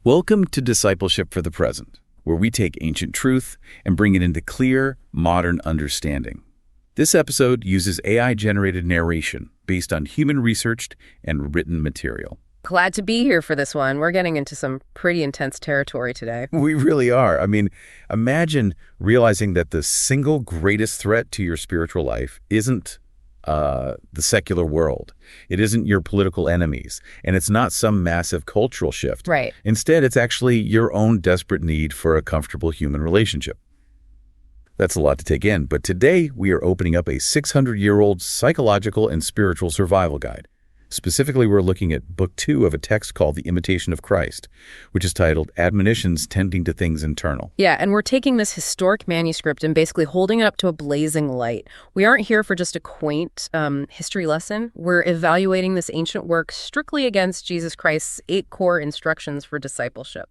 Welcome to Discipleship for the Present, where we take ancient truth and bring it into clear, modern understanding. This episode uses AI-generated narration based on human-researched and written material. Glad to be here for this one. We're getting into some pretty intense territory today. We really are. I mean, imagine realizing that the single greatest threat to your spiritual life isn't the secular world. It isn't your political enemies, and it's not some massive cultural shift. Right. Instead, it's actually your own desperate need for a comfortable human relationship. That's a lot to take in, but today we are opening up a 600-year-old psychological and spiritual survival guide. Specifically, we're looking at Book 2 of a text called The Imitation of Christ, which is titled Admonitions Tending to Things Internal. Yeah, and we're taking this historic manuscript and basically holding it up to a blazing light. We aren't here for just a quaint history lesson. We're evaluating this ancient work strictly against Jesus Christ's 8 core instructions for discipleship.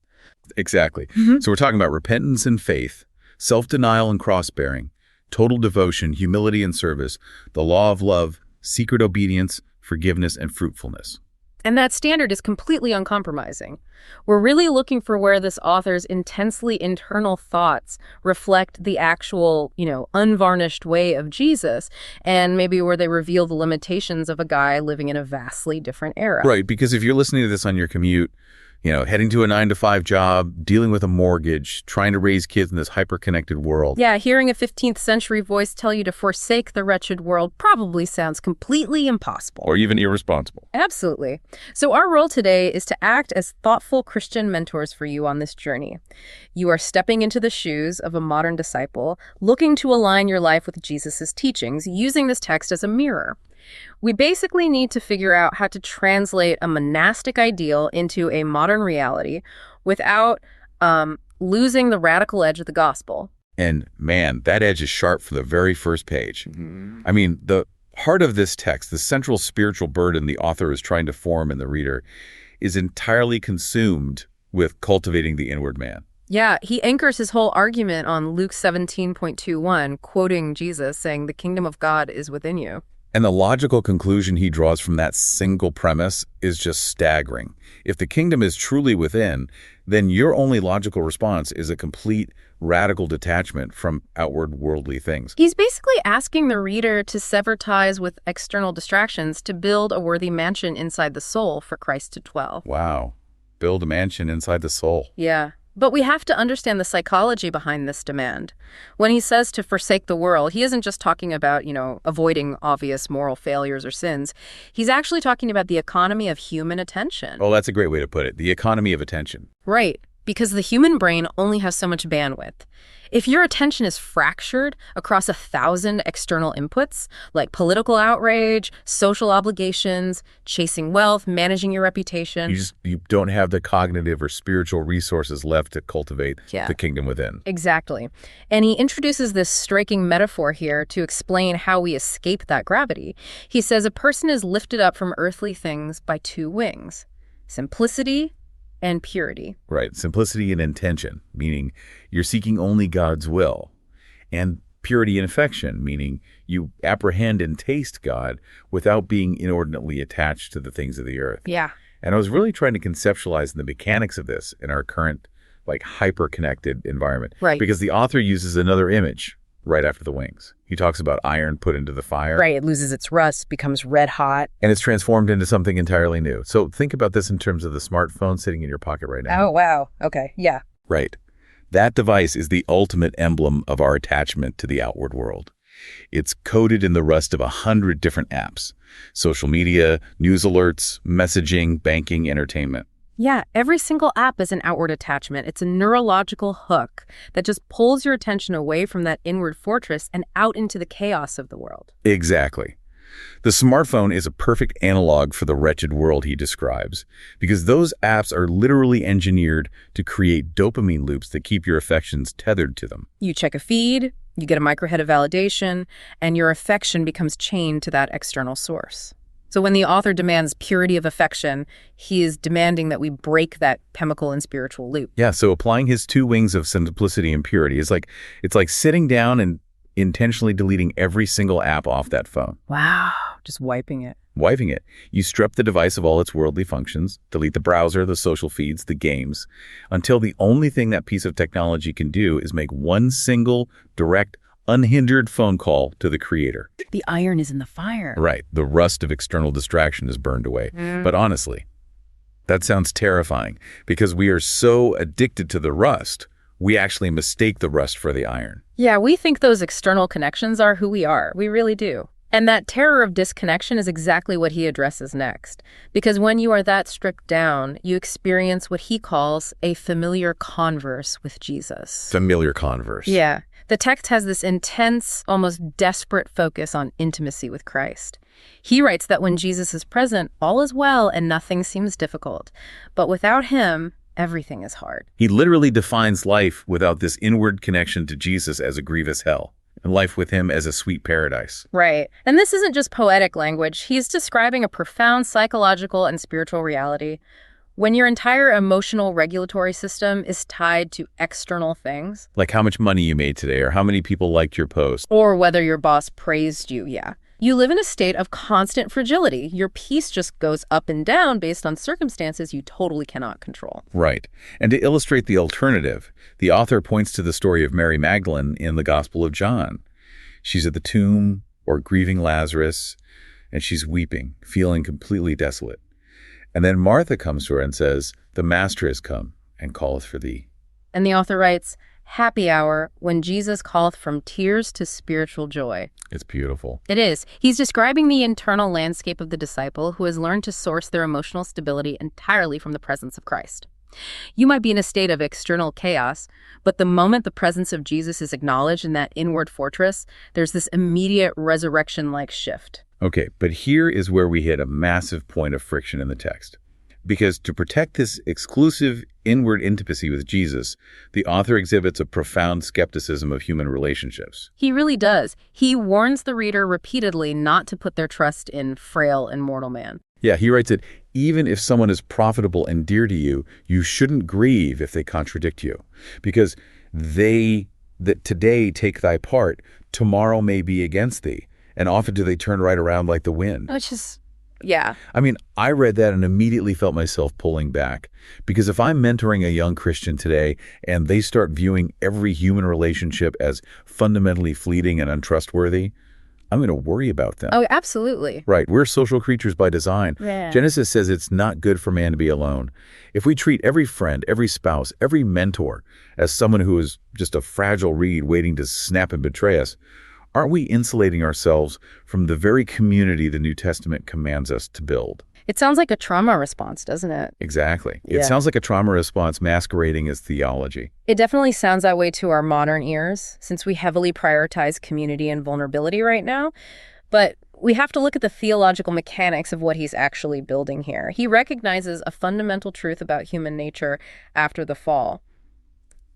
Exactly. So we're talking about repentance and faith, self-denial and cross-bearing, total devotion, humility and service, the law of love, secret obedience, forgiveness, and fruitfulness. And that standard is completely uncompromising. We're really looking for where this author's intensely internal thoughts reflect the actual, unvarnished way of Jesus, and maybe where they reveal the limitations of a guy living in a vastly different era. Right, because if you're listening to this on your commute, heading to a 9-to-5 job, dealing with a mortgage, trying to raise kids in this hyper-connected world. Yeah, hearing a 15th century voice tell you to forsake the wretched world probably sounds completely impossible. Or even irresponsible. Absolutely. So our role today is to act as thoughtful Christian mentors for you on this journey. You are stepping into the shoes of a modern disciple, looking to align your life with Jesus' teachings, using this text as a mirror. We basically need to figure out how to translate a monastic ideal into a modern reality without losing the radical edge of the gospel. And man, that edge is sharp for the very first page. I mean, the heart of this text, the central spiritual burden the author is trying to form in the reader, is entirely consumed with cultivating the inward man. Yeah, he anchors his whole argument on Luke 17:21, quoting Jesus, saying, "The kingdom of God is within you." And the logical conclusion he draws from that single premise is just staggering. If the kingdom is truly within, then your only logical response is a complete radical detachment from outward worldly things. He's basically asking the reader to sever ties with external distractions to build a worthy mansion inside the soul for Christ to dwell. Wow. Build a mansion inside the soul. Yeah. But we have to understand the psychology behind this demand. When he says to forsake the world, he isn't just talking about, avoiding obvious moral failures or sins. He's actually talking about the economy of human attention. Oh, that's a great way to put it. The economy of attention. Right. Because the human brain only has so much bandwidth. If your attention is fractured across 1,000 external inputs, like political outrage, social obligations, chasing wealth, managing your reputation. You don't have the cognitive or spiritual resources left to cultivate the kingdom within. Exactly. And he introduces this striking metaphor here to explain how we escape that gravity. He says a person is lifted up from earthly things by 2 wings: simplicity and purity. Right. Simplicity and intention, meaning you're seeking only God's will. And purity and affection, meaning you apprehend and taste God without being inordinately attached to the things of the earth. Yeah. And I was really trying to conceptualize the mechanics of this in our current, hyper-connected environment. Right. Because the author uses another image right after the wings. He talks about iron put into the fire. Right. It loses its rust, becomes red hot. And it's transformed into something entirely new. So think about this in terms of the smartphone sitting in your pocket right now. Oh, wow. Okay. Yeah. Right. That device is the ultimate emblem of our attachment to the outward world. It's coded in the rust of 100 different apps: social media, news alerts, messaging, banking, entertainment. Yeah, every single app is an outward attachment. It's a neurological hook that just pulls your attention away from that inward fortress and out into the chaos of the world. Exactly. The smartphone is a perfect analog for the wretched world he describes, because those apps are literally engineered to create dopamine loops that keep your affections tethered to them. You check a feed, you get a microhit of validation, and your affection becomes chained to that external source. So when the author demands purity of affection, he is demanding that we break that chemical and spiritual loop. Yeah, so applying his 2 wings of simplicity and purity is it's like sitting down and intentionally deleting every single app off that phone. Wow, Just wiping it. Wiping it. You strip the device of all its worldly functions, delete the browser, the social feeds, the games, until the only thing that piece of technology can do is make one single, direct, unhindered phone call to the creator. The iron is in the fire. Right. The rust of external distraction is burned away. But honestly, that sounds terrifying because we are so addicted to the rust, we actually mistake the rust for the iron. Yeah, we think those external connections are who we are. We really do. And that terror of disconnection is exactly what he addresses next. Because when you are that stripped down, you experience what he calls a familiar converse with Jesus. Familiar converse. Yeah. The text has this intense, almost desperate focus on intimacy with Christ. He writes that when Jesus is present, all is well and nothing seems difficult. But without him, everything is hard. He literally defines life without this inward connection to Jesus as a grievous hell, and life with him as a sweet paradise. Right. And this isn't just poetic language. He's describing a profound psychological and spiritual reality. When your entire emotional regulatory system is tied to external things. Like how much money you made today, or how many people liked your post. Or whether your boss praised you, yeah. You live in a state of constant fragility. Your peace just goes up and down based on circumstances you totally cannot control. Right. And to illustrate the alternative, the author points to the story of Mary Magdalene in the Gospel of John. She's at the tomb, or grieving Lazarus, and she's weeping, feeling completely desolate. And then Martha comes to her and says, "The Master is come, and calleth for thee." And the author writes, "Happy hour, when Jesus calleth from tears to spiritual joy." It's beautiful. It is. He's describing the internal landscape of the disciple who has learned to source their emotional stability entirely from the presence of Christ. You might be in a state of external chaos, but the moment the presence of Jesus is acknowledged in that inward fortress, there's this immediate resurrection-like shift. Okay, but here is where we hit a massive point of friction in the text. Because to protect this exclusive inward intimacy with Jesus, the author exhibits a profound skepticism of human relationships. He really does. He warns the reader repeatedly not to put their trust in frail and mortal man. Yeah, he writes that even if someone is profitable and dear to you, you shouldn't grieve if they contradict you. Because they that today take thy part, tomorrow may be against thee. And often do they turn right around like the wind. Which is, yeah. I mean, I read that and immediately felt myself pulling back. Because if I'm mentoring a young Christian today and they start viewing every human relationship as fundamentally fleeting and untrustworthy, I'm going to worry about them. Oh, absolutely. Right. We're social creatures by design. Yeah. Genesis says it's not good for man to be alone. If we treat every friend, every spouse, every mentor as someone who is just a fragile reed waiting to snap and betray us, aren't we insulating ourselves from the very community the New Testament commands us to build? It sounds like a trauma response, doesn't it? Exactly. Yeah. It sounds like a trauma response masquerading as theology. It definitely sounds that way to our modern ears, since we heavily prioritize community and vulnerability right now. But we have to look at the theological mechanics of what he's actually building here. He recognizes a fundamental truth about human nature after the fall.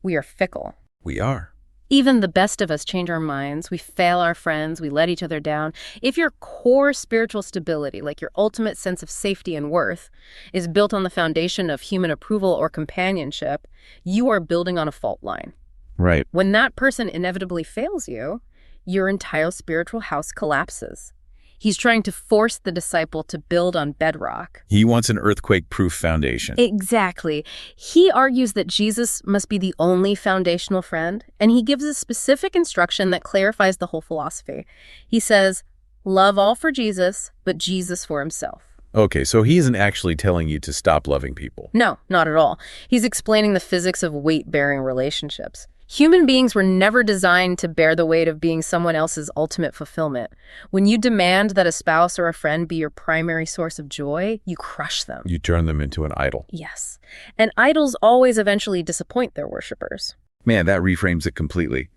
We are fickle. We are. Even the best of us change our minds. We fail our friends. We let each other down. If your core spiritual stability, like your ultimate sense of safety and worth, is built on the foundation of human approval or companionship, you are building on a fault line. Right. When that person inevitably fails you, your entire spiritual house collapses. He's trying to force the disciple to build on bedrock. He wants an earthquake-proof foundation. Exactly. He argues that Jesus must be the only foundational friend, and he gives a specific instruction that clarifies the whole philosophy. He says, love all for Jesus, but Jesus for himself. Okay, so he isn't actually telling you to stop loving people. No, not at all. He's explaining the physics of weight-bearing relationships. Human beings were never designed to bear the weight of being someone else's ultimate fulfillment. When you demand that a spouse or a friend be your primary source of joy, you crush them. You turn them into an idol. Yes. And idols always eventually disappoint their worshipers. Man, that reframes it completely.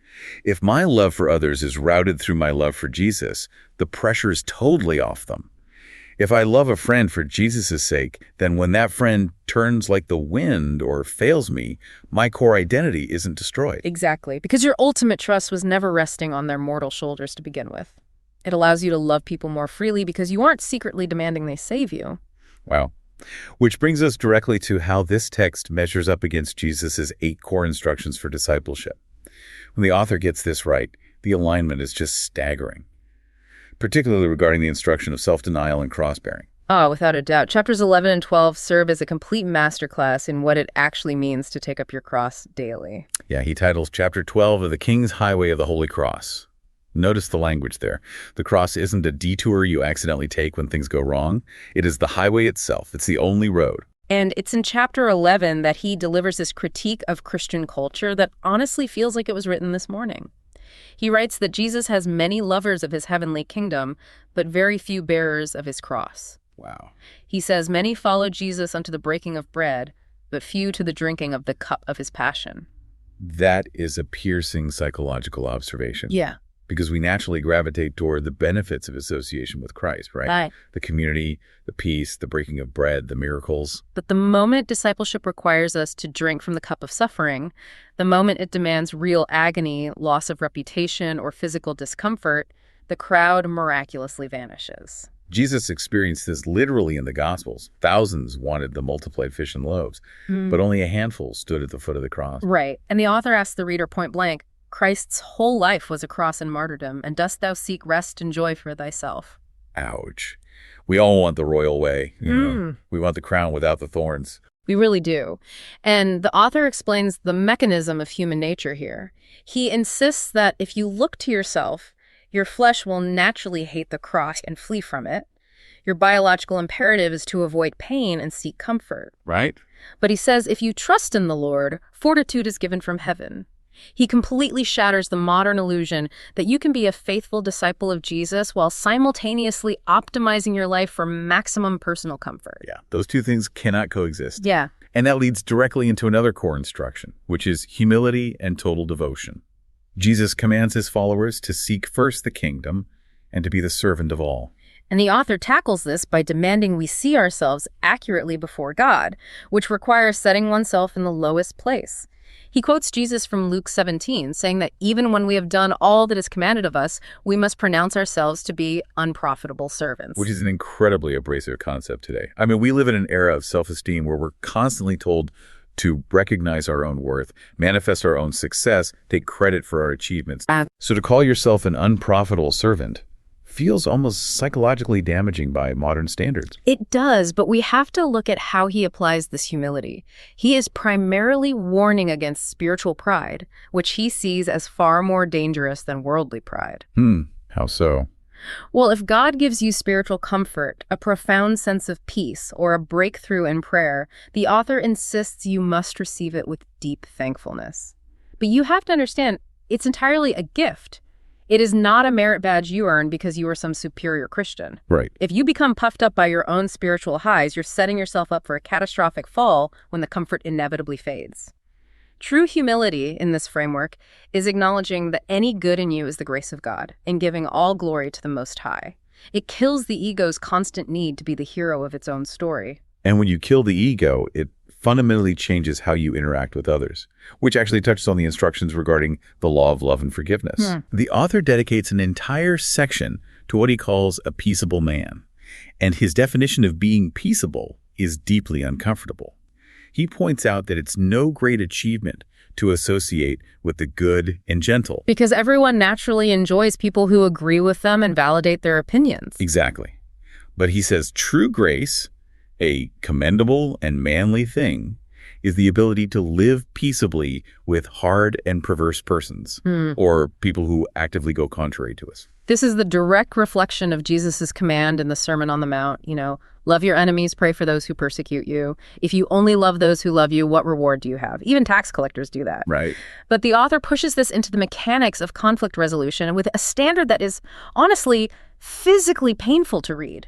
If my love for others is routed through my love for Jesus, the pressure is totally off them. If I love a friend for Jesus' sake, then when that friend turns like the wind or fails me, my core identity isn't destroyed. Exactly, because your ultimate trust was never resting on their mortal shoulders to begin with. It allows you to love people more freely because you aren't secretly demanding they save you. Wow. Which brings us directly to how this text measures up against Jesus' 8 core instructions for discipleship. When the author gets this right, the alignment is just staggering. particularly regarding the instruction of self-denial and cross-bearing. Oh, without a doubt. Chapters 11 and 12 serve as a complete masterclass in what it actually means to take up your cross daily. Yeah, he titles Chapter 12 of The King's Highway of the Holy Cross. Notice the language there. The cross isn't a detour you accidentally take when things go wrong. It is the highway itself. It's the only road. And it's in chapter 11 that he delivers this critique of Christian culture that honestly feels like it was written this morning. He writes that Jesus has many lovers of his heavenly kingdom, but very few bearers of his cross. Wow. He says, many follow Jesus unto the breaking of bread, but few to the drinking of the cup of his passion. That is a piercing psychological observation. Yeah. Because we naturally gravitate toward the benefits of association with Christ, right? Right. The community, the peace, the breaking of bread, the miracles. But the moment discipleship requires us to drink from the cup of suffering, the moment it demands real agony, loss of reputation, or physical discomfort, the crowd miraculously vanishes. Jesus experienced this literally in the Gospels. Thousands wanted the multiplied fish and loaves, but only a handful stood at the foot of the cross. Right. And the author asks the reader point blank, Christ's whole life was a cross and martyrdom, and dost thou seek rest and joy for thyself? Ouch. We all want the royal way. You know? We want the crown without the thorns. We really do. And the author explains the mechanism of human nature here. He insists that if you look to yourself, your flesh will naturally hate the cross and flee from it. Your biological imperative is to avoid pain and seek comfort. Right? But he says if you trust in the Lord, fortitude is given from heaven. He completely shatters the modern illusion that you can be a faithful disciple of Jesus while simultaneously optimizing your life for maximum personal comfort. Yeah, those two things cannot coexist. Yeah. And that leads directly into another core instruction, which is humility and total devotion. Jesus commands his followers to seek first the kingdom and to be the servant of all. And the author tackles this by demanding we see ourselves accurately before God, which requires setting oneself in the lowest place. He quotes Jesus from Luke 17, saying that even when we have done all that is commanded of us, we must pronounce ourselves to be unprofitable servants. Which is an incredibly abrasive concept today. I mean, we live in an era of self-esteem where we're constantly told to recognize our own worth, manifest our own success, take credit for our achievements. So to call yourself an unprofitable servant feels almost psychologically damaging by modern standards. It does, but we have to look at how he applies this humility. He is primarily warning against spiritual pride, which he sees as far more dangerous than worldly pride. How so? Well, if God gives you spiritual comfort, a profound sense of peace, or a breakthrough in prayer, the author insists you must receive it with deep thankfulness. But you have to understand, it's entirely a gift. It is not a merit badge you earn because you are some superior Christian. Right. If you become puffed up by your own spiritual highs, you're setting yourself up for a catastrophic fall when the comfort inevitably fades. True humility in this framework is acknowledging that any good in you is the grace of God and giving all glory to the Most High. It kills the ego's constant need to be the hero of its own story. And when you kill the ego, it fundamentally changes how you interact with others, which actually touches on the instructions regarding the law of love and forgiveness. The author dedicates an entire section to what he calls a peaceable man, and his definition of being peaceable is deeply uncomfortable. He points out that it's no great achievement to associate with the good and gentle. Because everyone naturally enjoys people who agree with them and validate their opinions. Exactly. But he says true grace, a commendable and manly thing, is the ability to live peaceably with hard and perverse persons, or people who actively go contrary to us. This is the direct reflection of Jesus' command in the Sermon on the Mount, love your enemies, pray for those who persecute you. If you only love those who love you, what reward do you have? Even tax collectors do that. Right. But the author pushes this into the mechanics of conflict resolution with a standard that is, honestly, physically painful to read.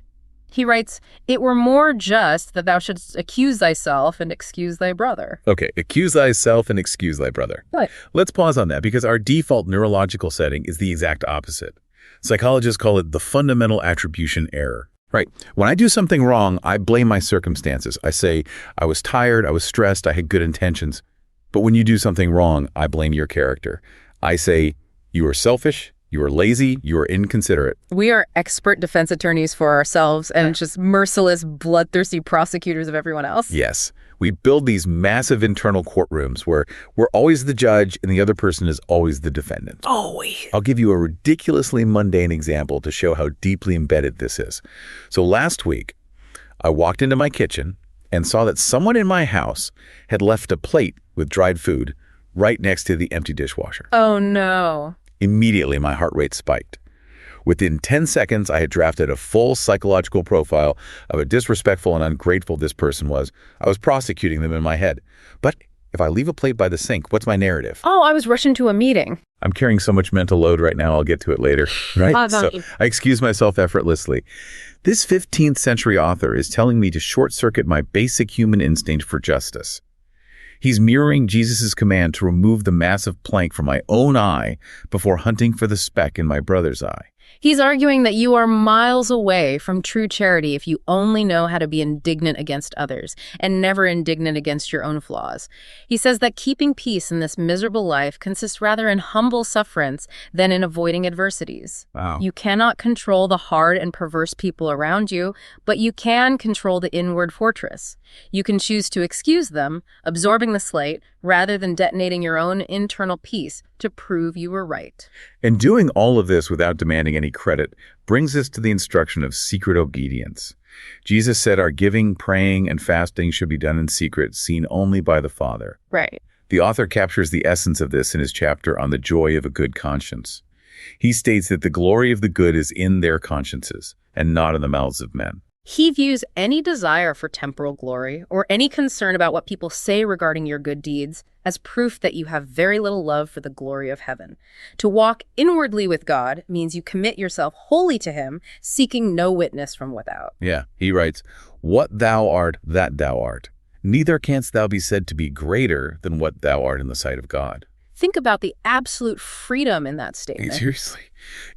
He writes, it were more just that thou shouldst accuse thyself and excuse thy brother. Okay, accuse thyself and excuse thy brother. Right. Let's pause on that because our default neurological setting is the exact opposite. Psychologists call it the fundamental attribution error. Right. When I do something wrong, I blame my circumstances. I say, I was tired, I was stressed, I had good intentions. But when you do something wrong, I blame your character. I say, you are selfish, you are lazy, you are inconsiderate. We are expert defense attorneys for ourselves and just merciless, bloodthirsty prosecutors of everyone else. Yes. We build these massive internal courtrooms where we're always the judge and the other person is always the defendant. Always. I'll give you a ridiculously mundane example to show how deeply embedded this is. So last week, I walked into my kitchen and saw that someone in my house had left a plate with dried food right next to the empty dishwasher. Oh, no. Immediately, my heart rate spiked. Within 10 seconds, I had drafted a full psychological profile of how disrespectful and ungrateful this person was. I was prosecuting them in my head. But if I leave a plate by the sink, what's my narrative? Oh, I was rushing to a meeting. I'm carrying so much mental load right now, I'll get to it later, right? So I excuse myself effortlessly. This 15th century author is telling me to short-circuit my basic human instinct for justice. He's mirroring Jesus' command to remove the massive plank from my own eye before hunting for the speck in my brother's eye. He's arguing that you are miles away from true charity if you only know how to be indignant against others and never indignant against your own flaws. He says that keeping peace in this miserable life consists rather in humble sufferance than in avoiding adversities. Wow. You cannot control the hard and perverse people around you, but you can control the inward fortress. You can choose to excuse them, absorbing the slate, rather than detonating your own internal peace to prove you were right. And doing all of this without demanding any credit brings us to the instruction of secret obedience. Jesus said our giving, praying, and fasting should be done in secret, seen only by the Father. Right. The author captures the essence of this in his chapter on the joy of a good conscience. He states that the glory of the good is in their consciences and not in the mouths of men. He views any desire for temporal glory or any concern about what people say regarding your good deeds as proof that you have very little love for the glory of heaven. To walk inwardly with God means you commit yourself wholly to Him, seeking no witness from without. Yeah, he writes, "What thou art, that thou art. Neither canst thou be said to be greater than what thou art in the sight of God." Think about the absolute freedom in that statement. Seriously.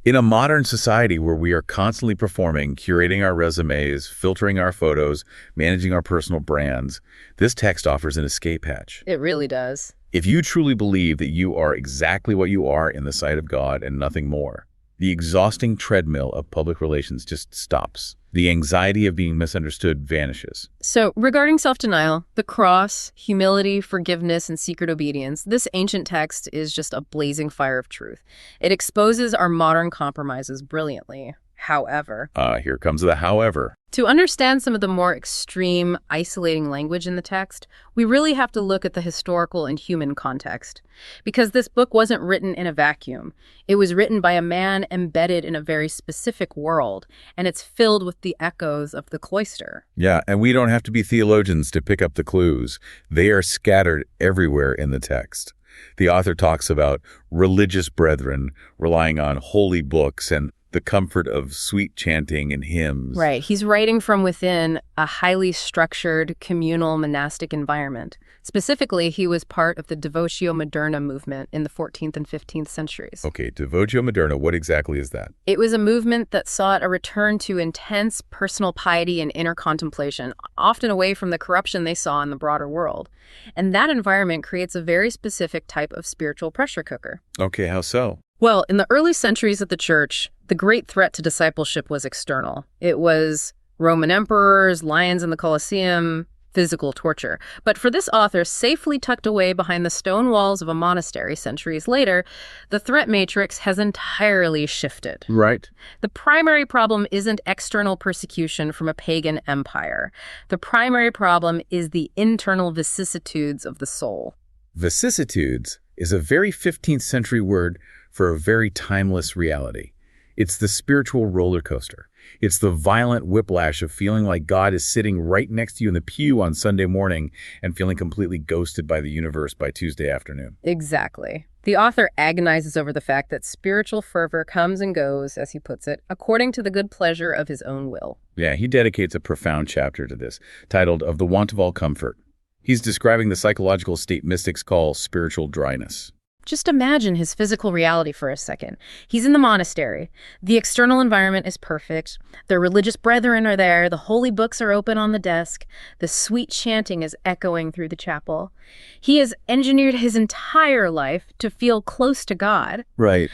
In a modern society where we are constantly performing, curating our resumes, filtering our photos, managing our personal brands, this text offers an escape hatch. It really does. If you truly believe that you are exactly what you are in the sight of God and nothing more, the exhausting treadmill of public relations just stops. The anxiety of being misunderstood vanishes. So, regarding self-denial, the cross, humility, forgiveness, and secret obedience, this ancient text is just a blazing fire of truth. It exposes our modern compromises brilliantly. However, Here comes the however. to understand some of the more extreme, isolating language in the text, we really have to look at the historical and human context. Because this book wasn't written in a vacuum. It was written by a man embedded in a very specific world, and it's filled with the echoes of the cloister. Yeah, and we don't have to be theologians to pick up the clues. They are scattered everywhere in the text. The author talks about religious brethren relying on holy books and the comfort of sweet chanting and hymns. Right. He's writing from within a highly structured, communal, monastic environment. Specifically, he was part of the Devotio Moderna movement in the 14th and 15th centuries. Okay, Devotio Moderna, what exactly is that? It was a movement that sought a return to intense personal piety and inner contemplation, often away from the corruption they saw in the broader world. And that environment creates a very specific type of spiritual pressure cooker. Okay, how so? Well, in the early centuries of the church, the great threat to discipleship was external. It was Roman emperors, lions in the Colosseum, physical torture. But for this author, safely tucked away behind the stone walls of a monastery centuries later, the threat matrix has entirely shifted. Right. The primary problem isn't external persecution from a pagan empire. The primary problem is the internal vicissitudes of the soul. Vicissitudes is a very 15th century word for a very timeless reality. It's the spiritual roller coaster. It's the violent whiplash of feeling like God is sitting right next to you in the pew on Sunday morning and feeling completely ghosted by the universe by Tuesday afternoon. Exactly. The author agonizes over the fact that spiritual fervor comes and goes, as he puts it, according to the good pleasure of his own will. Yeah, he dedicates a profound chapter to this, titled Of the Want of All Comfort. He's describing the psychological state mystics call spiritual dryness. Just imagine his physical reality for a second. He's in the monastery. The external environment is perfect. Their religious brethren are there. The holy books are open on the desk. The sweet chanting is echoing through the chapel. He has engineered his entire life to feel close to God. Right.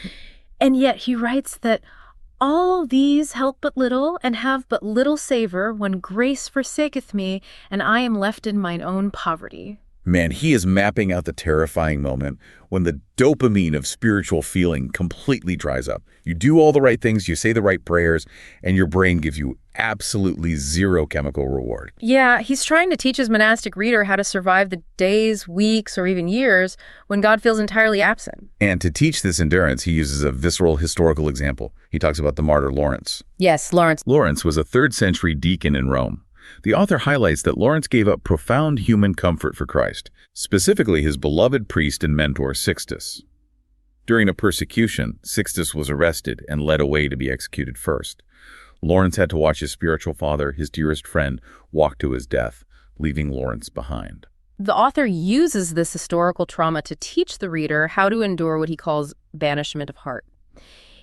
And yet he writes that All these help but little, and have but little savor, when grace forsaketh me, and I am left in mine own poverty. Man, he is mapping out the terrifying moment when the dopamine of spiritual feeling completely dries up. You do all the right things, you say the right prayers, and your brain gives you absolutely zero chemical reward. Yeah, he's trying to teach his monastic reader how to survive the days, weeks, or even years when God feels entirely absent. And to teach this endurance, he uses a visceral historical example. He talks about the martyr Lawrence. Yes, Lawrence. Lawrence was a 3rd century deacon in Rome. The author highlights that Lawrence gave up profound human comfort for Christ, specifically his beloved priest and mentor Sixtus. During a persecution, Sixtus was arrested and led away to be executed first. Lawrence had to watch his spiritual father, his dearest friend, walk to his death, leaving Lawrence behind. The author uses this historical trauma to teach the reader how to endure what he calls banishment of heart.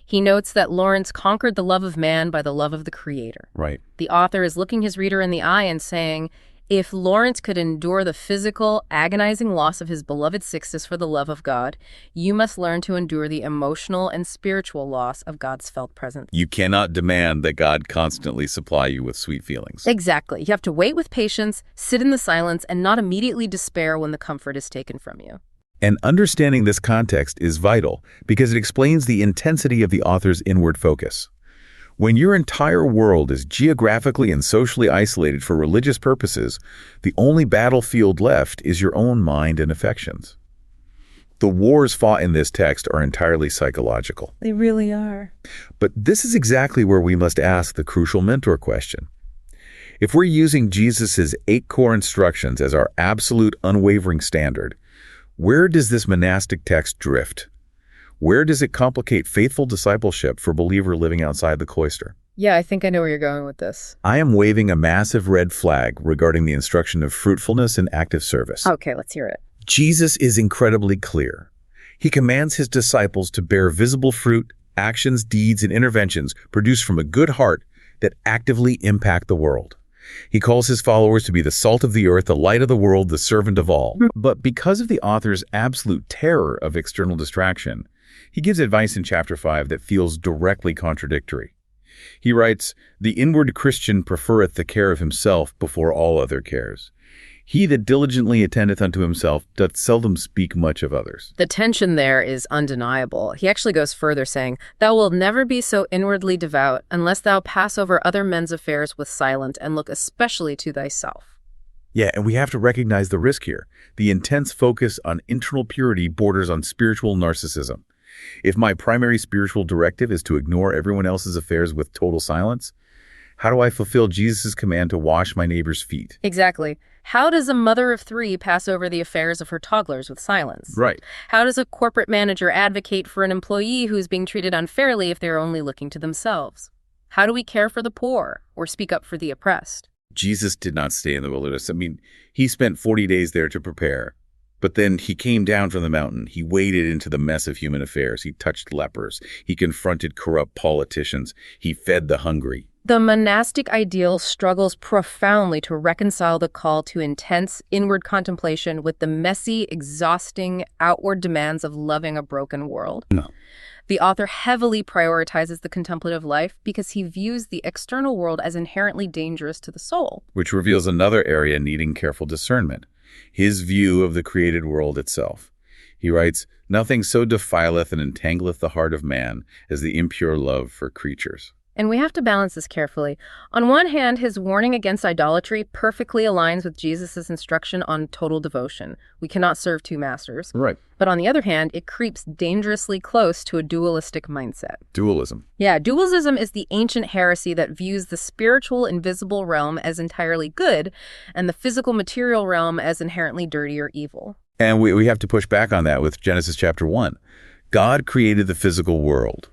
He notes that Lawrence conquered the love of man by the love of the Creator. Right. The author is looking his reader in the eye and saying, if Lawrence could endure the physical, agonizing loss of his beloved Sixtus for the love of God, you must learn to endure the emotional and spiritual loss of God's felt presence. You cannot demand that God constantly supply you with sweet feelings. Exactly. You have to wait with patience, sit in the silence, and not immediately despair when the comfort is taken from you. And understanding this context is vital because it explains the intensity of the author's inward focus. When your entire world is geographically and socially isolated for religious purposes, the only battlefield left is your own mind and affections. The wars fought in this text are entirely psychological. They really are. But this is exactly where we must ask the crucial mentor question. If we're using Jesus' 8 core instructions as our absolute unwavering standard, where does this monastic text drift? Where does it complicate faithful discipleship for a believer living outside the cloister? Yeah, I think I know where you're going with this. I am waving a massive red flag regarding the instruction of fruitfulness and active service. Okay, let's hear it. Jesus is incredibly clear. He commands his disciples to bear visible fruit, actions, deeds, and interventions produced from a good heart that actively impact the world. He calls his followers to be the salt of the earth, the light of the world, the servant of all. But because of the author's absolute terror of external distraction, he gives advice in chapter 5 that feels directly contradictory. He writes, "The inward Christian preferreth the care of himself before all other cares. He that diligently attendeth unto himself doth seldom speak much of others." The tension there is undeniable. He actually goes further, saying, "Thou wilt never be so inwardly devout unless thou pass over other men's affairs with silence and look especially to thyself." Yeah, and we have to recognize the risk here. The intense focus on internal purity borders on spiritual narcissism. If my primary spiritual directive is to ignore everyone else's affairs with total silence, how do I fulfill Jesus' command to wash my neighbor's feet? Exactly. How does a mother of 3 pass over the affairs of her toddlers with silence? Right. How does a corporate manager advocate for an employee who's being treated unfairly if they're only looking to themselves? How do we care for the poor or speak up for the oppressed? Jesus did not stay in the wilderness. I mean, he spent 40 days there to prepare. But then he came down from the mountain. He waded into the mess of human affairs. He touched lepers. He confronted corrupt politicians. He fed the hungry. The monastic ideal struggles profoundly to reconcile the call to intense inward contemplation with the messy, exhausting outward demands of loving a broken world. No. The author heavily prioritizes the contemplative life because he views the external world as inherently dangerous to the soul. Which reveals another area needing careful discernment. His view of the created world itself. He writes, "Nothing so defileth and entangleth the heart of man as the impure love for creatures." And we have to balance this carefully. On one hand, his warning against idolatry perfectly aligns with Jesus' instruction on total devotion. We cannot serve 2 masters. Right. But on the other hand, it creeps dangerously close to a dualistic mindset. Dualism. Yeah, dualism is the ancient heresy that views the spiritual, invisible realm as entirely good and the physical, material realm as inherently dirty or evil. And we have to push back on that with Genesis chapter 1. God created the physical world.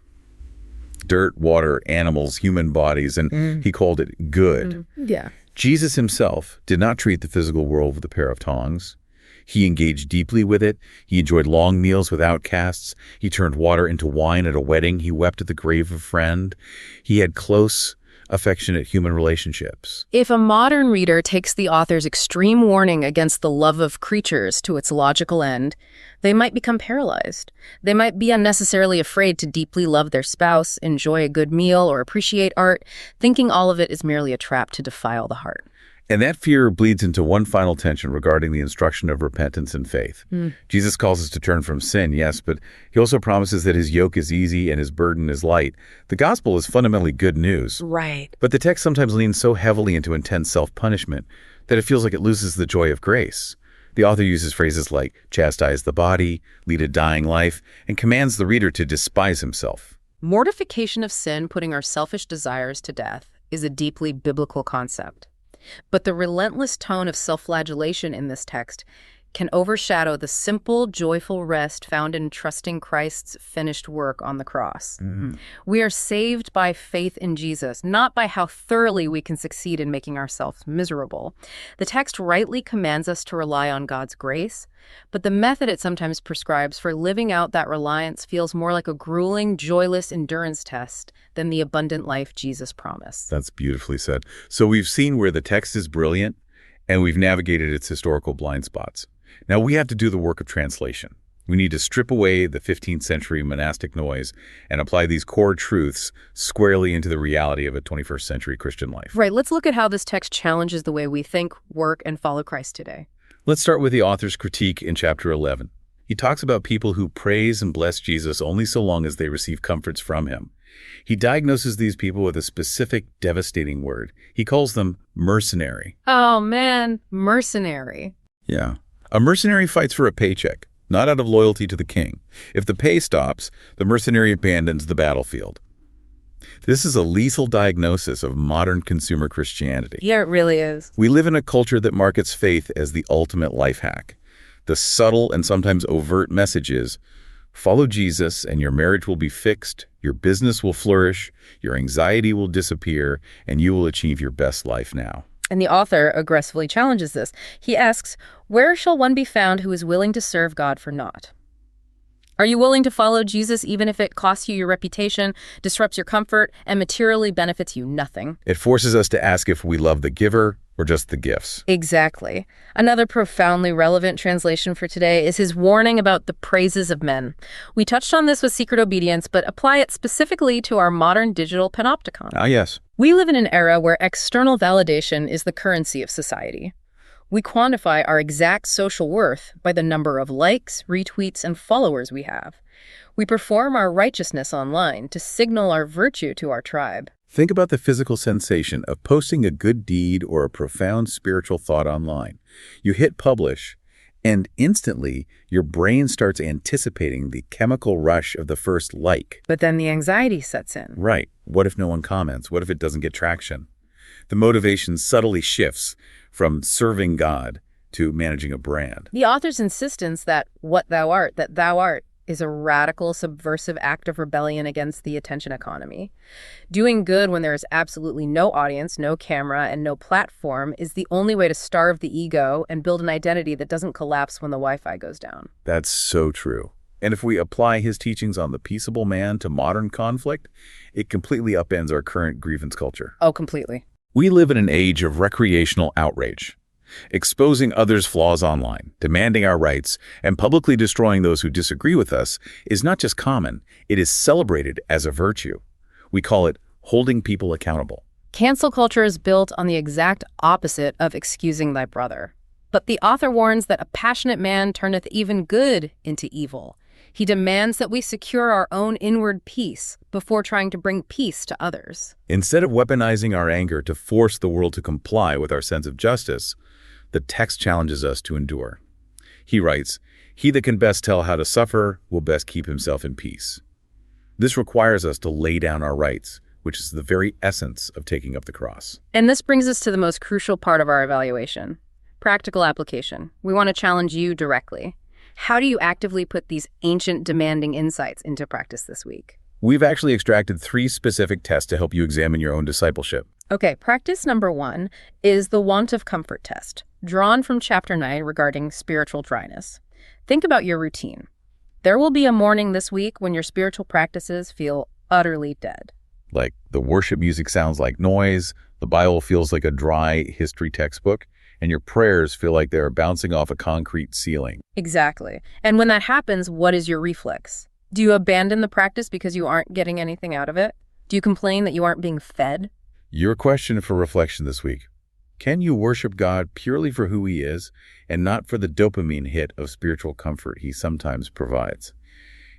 Dirt, water, animals, human bodies, and he called it good. Yeah. Jesus himself did not treat the physical world with a pair of tongs. He engaged deeply with it. He enjoyed long meals with outcasts. He turned water into wine at a wedding. He wept at the grave of a friend. He had close, affectionate human relationships. If a modern reader takes the author's extreme warning against the love of creatures to its logical end, they might become paralyzed. They might be unnecessarily afraid to deeply love their spouse, enjoy a good meal, or appreciate art, thinking all of it is merely a trap to defile the heart. And that fear bleeds into one final tension regarding the instruction of repentance and faith. Jesus calls us to turn from sin, yes, but he also promises that his yoke is easy and his burden is light. The gospel is fundamentally good news. Right. But the text sometimes leans so heavily into intense self-punishment that it feels like it loses the joy of grace. The author uses phrases like chastise the body, lead a dying life, and commands the reader to despise himself. Mortification of sin, putting our selfish desires to death, is a deeply biblical concept. But the relentless tone of self-flagellation in this text can overshadow the simple, joyful rest found in trusting Christ's finished work on the cross. We are saved by faith in Jesus, not by how thoroughly we can succeed in making ourselves miserable. The text rightly commands us to rely on God's grace, but the method it sometimes prescribes for living out that reliance feels more like a grueling, joyless endurance test than the abundant life Jesus promised. That's beautifully said. So we've seen where the text is brilliant, and we've navigated its historical blind spots. Now we have to do the work of translation. We need to strip away the 15th century monastic noise and apply these core truths squarely into the reality of a 21st century Christian life. Right, let's look at how this text challenges the way we think, work, and follow Christ today. Let's start with the author's critique in chapter 11. He talks about people who praise and bless Jesus only so long as they receive comforts from him. He diagnoses these people with a specific, devastating word. He calls them mercenary. Oh man, mercenary. Yeah. A mercenary fights for a paycheck, not out of loyalty to the king. If the pay stops, the mercenary abandons the battlefield. This is a lethal diagnosis of modern consumer Christianity. Yeah, it really is. We live in a culture that markets faith as the ultimate life hack. The subtle and sometimes overt message is, follow Jesus and your marriage will be fixed, your business will flourish, your anxiety will disappear, and you will achieve your best life now. And the author aggressively challenges this. He asks, where shall one be found who is willing to serve God for naught? Are you willing to follow Jesus even if it costs you your reputation, disrupts your comfort, and materially benefits you nothing? It forces us to ask if we love the giver or just the gifts. Exactly. Another profoundly relevant translation for today is his warning about the praises of men. We touched on this with Secret Obedience, but apply it specifically to our modern digital panopticon. Ah, yes. We live in an era where external validation is the currency of society. We quantify our exact social worth by the number of likes, retweets, and followers we have. We perform our righteousness online to signal our virtue to our tribe. Think about the physical sensation of posting a good deed or a profound spiritual thought online. You hit publish, and instantly your brain starts anticipating the chemical rush of the first like. But then the anxiety sets in. Right. What if no one comments? What if it doesn't get traction? The motivation subtly shifts from serving God to managing a brand. The author's insistence that thou art, is a radical, subversive act of rebellion against the attention economy. Doing good when there is absolutely no audience, no camera, and no platform is the only way to starve the ego and build an identity that doesn't collapse when the Wi-Fi goes down. That's so true. And if we apply his teachings on the peaceable man to modern conflict, it completely upends our current grievance culture. Oh, completely. We live in an age of recreational outrage. Exposing others' flaws online, demanding our rights, and publicly destroying those who disagree with us is not just common, it is celebrated as a virtue. We call it holding people accountable. Cancel culture is built on the exact opposite of excusing thy brother. But the author warns that a passionate man turneth even good into evil. He demands that we secure our own inward peace before trying to bring peace to others. Instead of weaponizing our anger to force the world to comply with our sense of justice, the text challenges us to endure. He writes, "He that can best tell how to suffer will best keep himself in peace." This requires us to lay down our rights, which is the very essence of taking up the cross. And this brings us to the most crucial part of our evaluation, practical application. We want to challenge you directly. How do you actively put these ancient, demanding insights into practice this week? We've actually extracted 3 specific tests to help you examine your own discipleship. Okay, practice number 1 is the want of comfort test, drawn from chapter 9 regarding spiritual dryness. Think about your routine. There will be a morning this week when your spiritual practices feel utterly dead. Like the worship music sounds like noise, the Bible feels like a dry history textbook, and your prayers feel like they're bouncing off a concrete ceiling. Exactly. And when that happens, what is your reflex? Do you abandon the practice because you aren't getting anything out of it? Do you complain that you aren't being fed? Your question for reflection this week: can you worship God purely for who He is and not for the dopamine hit of spiritual comfort He sometimes provides?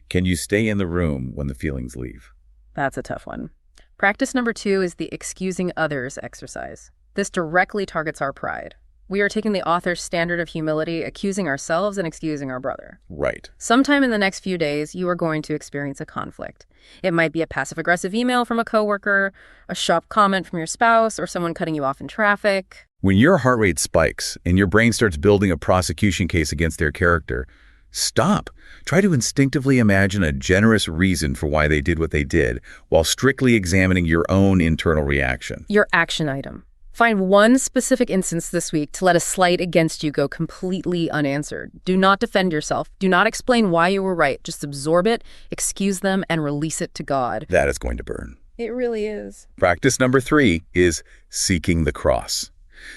Can you stay in the room when the feelings leave? That's a tough one. Practice number 2 is the excusing others exercise. This directly targets our pride. We are taking the author's standard of humility, accusing ourselves and excusing our brother. Right. Sometime in the next few days, you are going to experience a conflict. It might be a passive-aggressive email from a coworker, a sharp comment from your spouse, or someone cutting you off in traffic. When your heart rate spikes and your brain starts building a prosecution case against their character, stop. Try to instinctively imagine a generous reason for why they did what they did, while strictly examining your own internal reaction. Your action item. Find one specific instance this week to let a slight against you go completely unanswered. Do not defend yourself. Do not explain why you were right. Just absorb it, excuse them, and release it to God. That is going to burn. It really is. Practice number 3 is seeking the cross.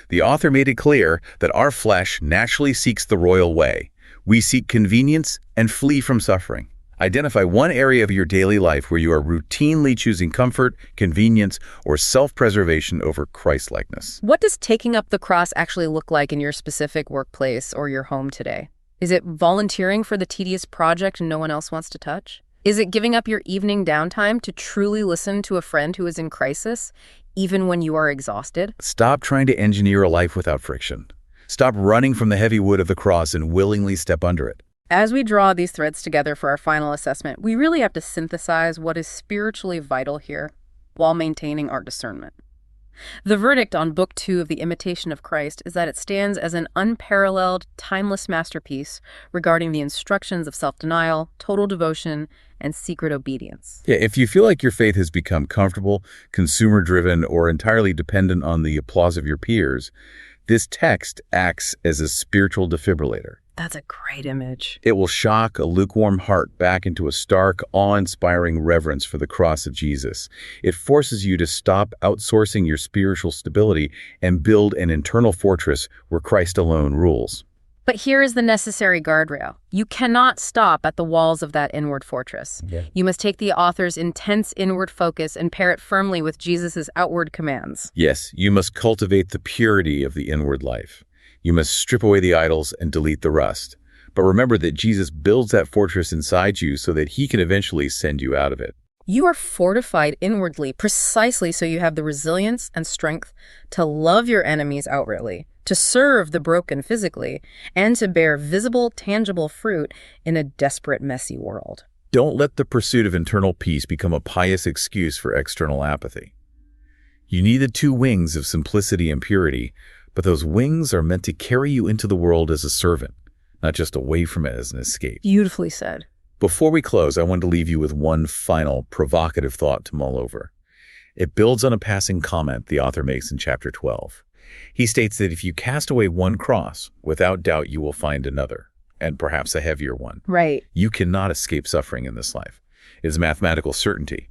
The author made it clear that our flesh naturally seeks the royal way. We seek convenience and flee from suffering. Identify one area of your daily life where you are routinely choosing comfort, convenience, or self-preservation over Christ-likeness. What does taking up the cross actually look like in your specific workplace or your home today? Is it volunteering for the tedious project no one else wants to touch? Is it giving up your evening downtime to truly listen to a friend who is in crisis, even when you are exhausted? Stop trying to engineer a life without friction. Stop running from the heavy wood of the cross and willingly step under it. As we draw these threads together for our final assessment, we really have to synthesize what is spiritually vital here while maintaining our discernment. The verdict on Book 2 of the Imitation of Christ is that it stands as an unparalleled, timeless masterpiece regarding the instructions of self-denial, total devotion, and secret obedience. Yeah, if you feel like your faith has become comfortable, consumer-driven, or entirely dependent on the applause of your peers, this text acts as a spiritual defibrillator. That's a great image. It will shock a lukewarm heart back into a stark, awe-inspiring reverence for the cross of Jesus. It forces you to stop outsourcing your spiritual stability and build an internal fortress where Christ alone rules. But here is the necessary guardrail. You cannot stop at the walls of that inward fortress. Yeah. You must take the author's intense inward focus and pair it firmly with Jesus's outward commands. Yes, you must cultivate the purity of the inward life. You must strip away the idols and delete the rust. But remember that Jesus builds that fortress inside you so that He can eventually send you out of it. You are fortified inwardly precisely so you have the resilience and strength to love your enemies outwardly, to serve the broken physically, and to bear visible, tangible fruit in a desperate, messy world. Don't let the pursuit of internal peace become a pious excuse for external apathy. You need the two wings of simplicity and purity, but those wings are meant to carry you into the world as a servant, not just away from it as an escape. Beautifully said. Before we close, I want to leave you with one final provocative thought to mull over. It builds on a passing comment the author makes in chapter 12. He states that if you cast away one cross, without doubt you will find another, and perhaps a heavier one. Right. You cannot escape suffering in this life. It is mathematical certainty.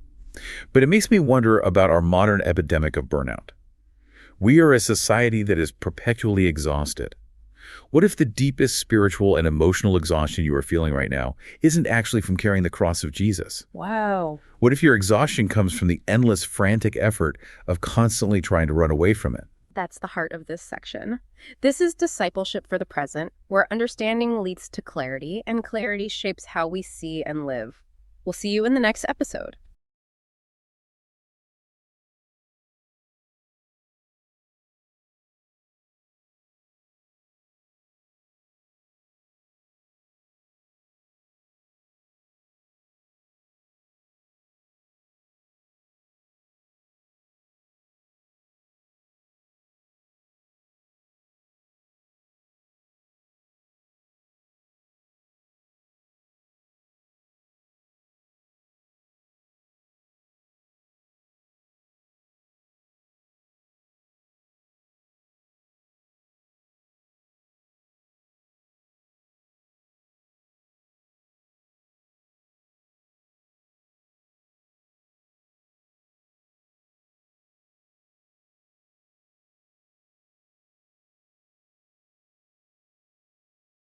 But it makes me wonder about our modern epidemic of burnout. We are a society that is perpetually exhausted. What if the deepest spiritual and emotional exhaustion you are feeling right now isn't actually from carrying the cross of Jesus? Wow. What if your exhaustion comes from the endless, frantic effort of constantly trying to run away from it? That's the heart of this section. This is discipleship for the present, where understanding leads to clarity, and clarity shapes how we see and live. We'll see you in the next episode.